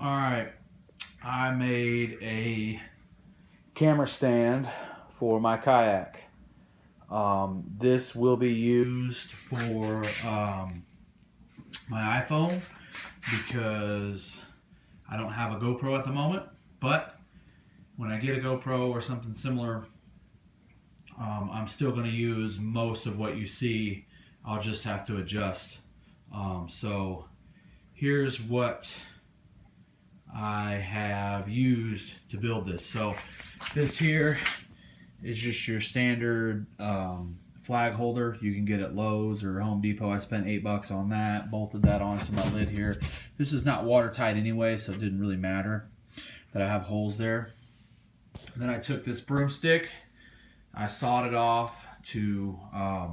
All right, I made a camera stand for my kayak. This will be used for my iPhone because I don't have a GoPro at the moment, but when I get a GoPro or something similar, I'm still going to use most of what you see. I'll just have to adjust. So here's what I have used to build this. So this here is just your standard flag holder you can get at Lowe's or Home Depot. I spent $8 on that, bolted that onto my lid here. This is not watertight anyway, so it didn't really matter that I have holes there. And then I took this broomstick, I sawed it off to I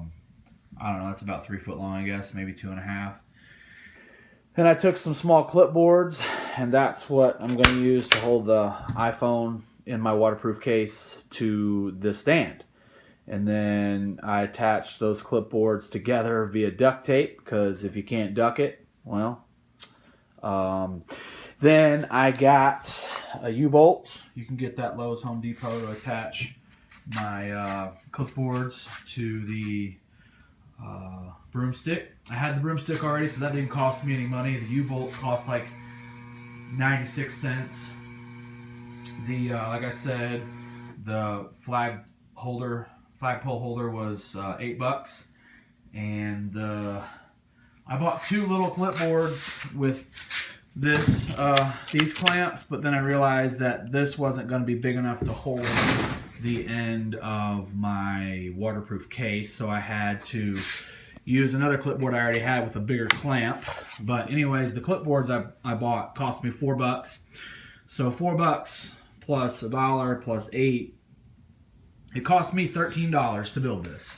don't know, that's about 3 foot long, I guess, maybe 2.5. Then I took some small clipboards, and that's what I'm going to use to hold the iPhone in my waterproof case to the stand. And then I attached those clipboards together via duct tape, because if you can't duck it, well. Then I got a U-bolt. You can get that at Lowe's, Home Depot, to attach my clipboards to the broomstick. I had the broomstick already, so that didn't cost me any money. The U-bolt cost like 96 cents. The like I said, the flagpole holder was $8, and I bought 2 little clipboards with this these clamps, but then I realized that this wasn't going to be big enough to hold the end of my waterproof case, so I had to use another clipboard I already had with a bigger clamp. But anyways, the clipboards I bought cost me $4. So $4 plus $1 plus $8, it cost me $13 to build this.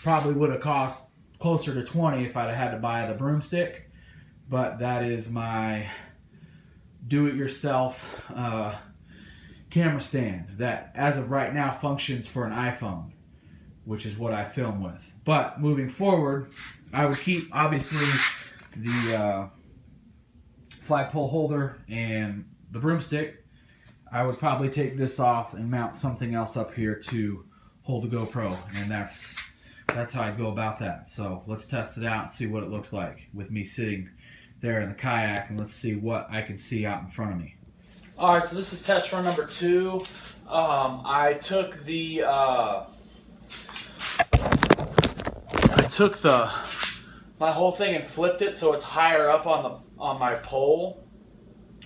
Probably would have cost closer to $20 if I'd had to buy the broomstick, but that is my do-it-yourself camera stand that, as of right now, functions for an iPhone, which is what I film with. But moving forward, I would keep, obviously, the flagpole holder and the broomstick. I would probably take this off and mount something else up here to hold the GoPro, and that's how I go about that. So let's test it out and see what it looks like with me sitting there in the kayak, and let's see what I can see out in front of me. All right, so this is test run number 2. I took my whole thing and flipped it so it's higher up on my pole,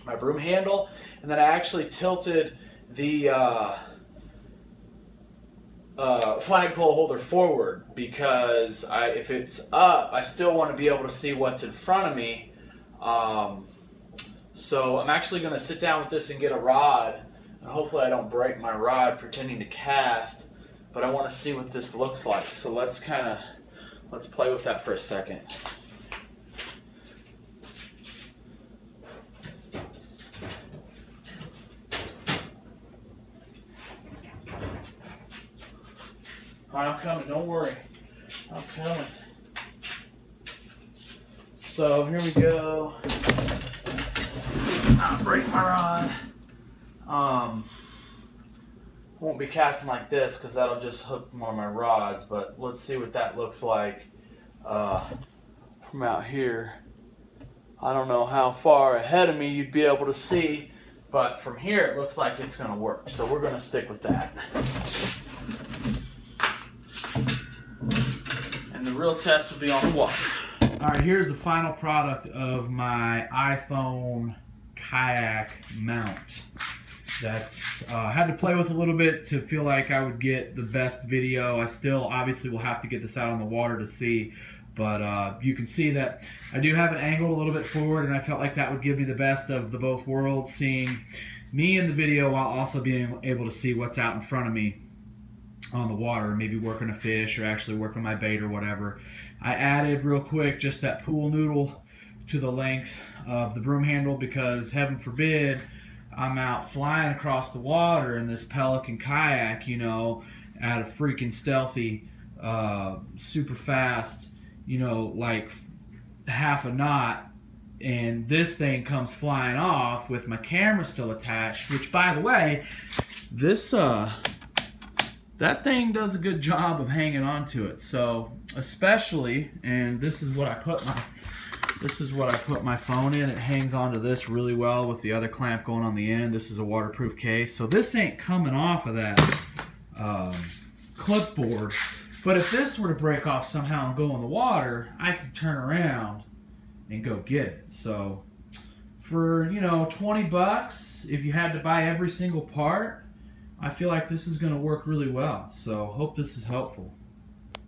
my broom handle, and then I actually tilted the flagpole holder forward, because if it's up, I still want to be able to see what's in front of me. So I'm actually going to sit down with this and get a rod, and hopefully I don't break my rod pretending to cast, but I want to see what this looks like. So let's play with that for a second. All right, I'm coming, don't worry. I'm coming. So here we go. I'll break my rod. Won't be casting like this because that'll just hook more of my rods, but let's see what that looks like from out here. I don't know how far ahead of me you'd be able to see, but from here it looks like it's going to work, so we're going to stick with that. And the real test will be on the water. Alright, here's the final product of my iPhone kayak mount. That's had to play with a little bit to feel like I would get the best video. I still obviously will have to get this out on the water to see, but you can see that I do have it angled a little bit forward, and I felt like that would give me the best of the both worlds, seeing me in the video while also being able to see what's out in front of me on the water, maybe working a fish or actually working my bait or whatever. I added real quick just that pool noodle to the length of the broom handle, because heaven forbid I'm out flying across the water in this Pelican kayak, you know, at a freaking stealthy, super fast, you know, like half a knot, and this thing comes flying off with my camera still attached, which, by the way, this that thing does a good job of hanging on to it. So especially, and this is what I put my phone in. It hangs onto this really well with the other clamp going on the end. This is a waterproof case, so this ain't coming off of that clipboard. But if this were to break off somehow and go in the water, I can turn around and go get it. So for, you know, 20 bucks, if you had to buy every single part, I feel like this is going to work really well. So hope this is helpful.